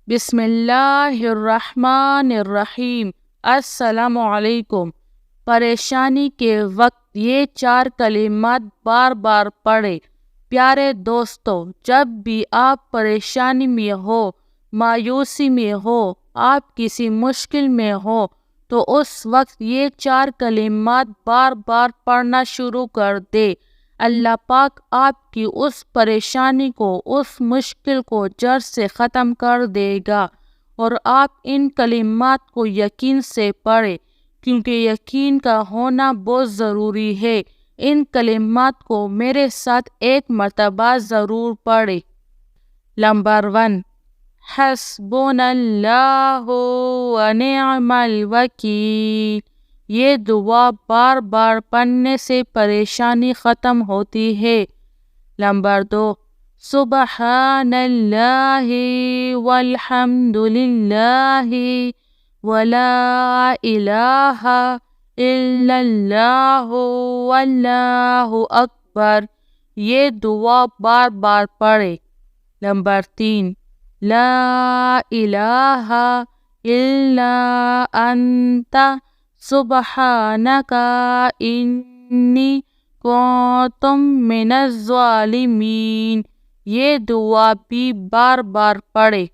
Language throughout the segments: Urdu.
بسم اللہ الرحمن الرحیم۔ السلام علیکم۔ پریشانی کے وقت یہ 4 کلمات بار بار پڑھیں۔ پیارے دوستو، جب بھی آپ پریشانی میں ہو، مایوسی میں ہو، آپ کسی مشکل میں ہو، تو اس وقت یہ 4 کلمات بار بار پڑھنا شروع کر دے۔ اللہ پاک آپ کی اس پریشانی کو، اس مشکل کو جڑ سے ختم کر دے گا۔ اور آپ ان کلمات کو یقین سے پڑھیں، کیونکہ یقین کا ہونا بہت ضروری ہے۔ ان کلمات کو میرے ساتھ ایک مرتبہ ضرور پڑھیں۔ نمبر 1، حسبنا اللہ و نعم الوکیل۔ یہ دعا بار بار پڑھنے سے پریشانی ختم ہوتی ہے۔ نمبر 2، سبحان اللہ والحمد للہ ولا الہ الا اللہ واللہ اکبر۔ یہ دعا بار بار پڑھیں۔ نمبر 3، لا الہ الا انت سبحانک انی کنت من الظالمین۔ یہ دعا بھی بار بار پڑھیں۔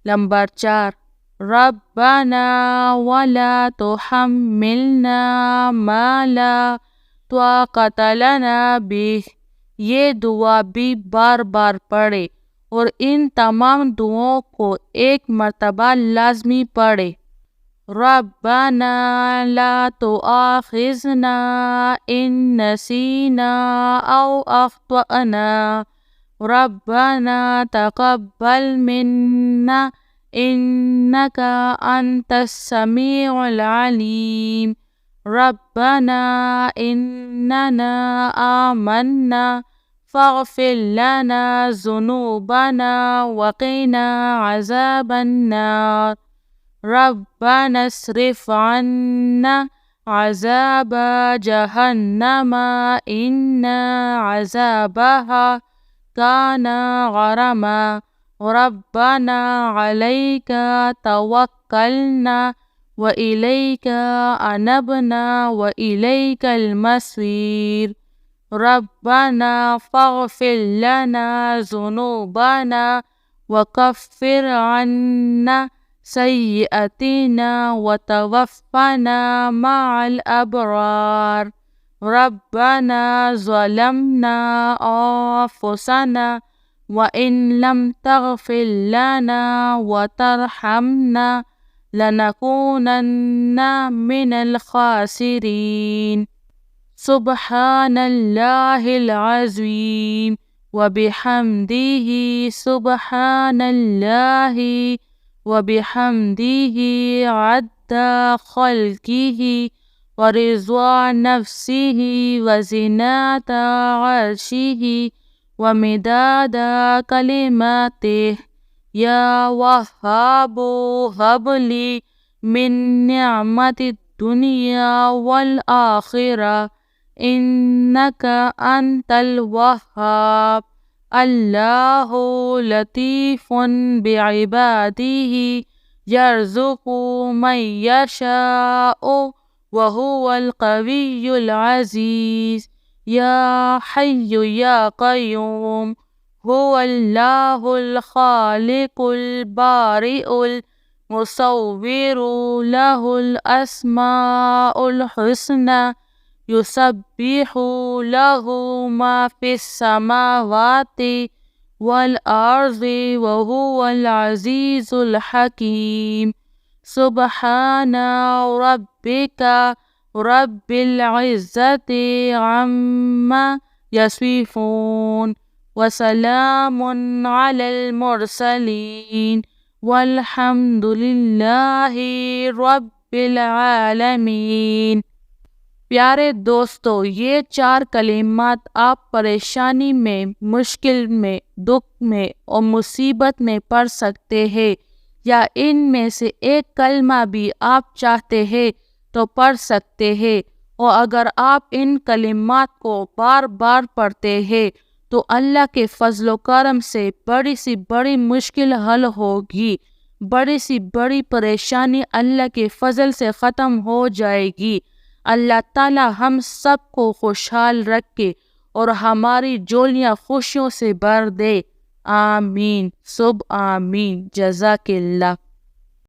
نمبر 4، ربنا ولا تحملنا ما لا طاقت لنا به۔ یہ دعا بھی بار بار پڑھیں، اور ان تمام دعاؤں کو ایک مرتبہ لازمی پڑھیں۔ ربنا لا تؤاخذنا ان نسینا او اخطأنا ربنا تقبل منا انک انت السمیع العلیم ربنا اننا آمنا فاغفر لنا ذنوبنا وقنا عذاب النار ربنا اصرف عنا عذاب جہنم ان عذابها كان غراما ربنا عليك توكلنا وإليك أنبنا وإليك المصير ربنا فاغفر لنا ذنوبنا وكفر عنا سيئاتنا وتوفنا مع الأبرار ربنا ظلمنا أنفسنا وإن لم تغفر لنا وترحمنا لنكونن من الخاسرين سبحان الله العظيم وبحمده سبحان الله وبحمده عد خلقه ورضا نفسه وزنة عرشه ومداد كلماته يا وهاب هب لي من نعمة الدنيا والآخرة إنك أنت الوهاب الله لطيف بعباده يرزق من يشاء وهو القوي العزيز يا حي يا قيوم هو الله الخالق البارئ المصور له الأسماء الحسنى يسبح له ما في السماوات والأرض وهو العزيز الحكيم سبحان ربك رب العزة عما يصفون وسلام على المرسلين والحمد لله رب العالمين۔ پیارے دوستو، یہ 4 کلمات آپ پریشانی میں، مشکل میں، دکھ میں اور مصیبت میں پڑھ سکتے ہیں، یا ان میں سے ایک کلمہ بھی آپ چاہتے ہیں تو پڑھ سکتے ہیں۔ اور اگر آپ ان کلمات کو بار بار پڑھتے ہیں تو اللہ کے فضل و کرم سے بڑی سی بڑی مشکل حل ہوگی۔ بڑی سی بڑی پریشانی اللہ کے فضل سے ختم ہو جائے گی۔ اللہ تعالی ہم سب کو خوشحال رکھے اور ہماری جولیاں خوشیوں سے بھر دے، آمین، سب آمین، جزاک اللہ۔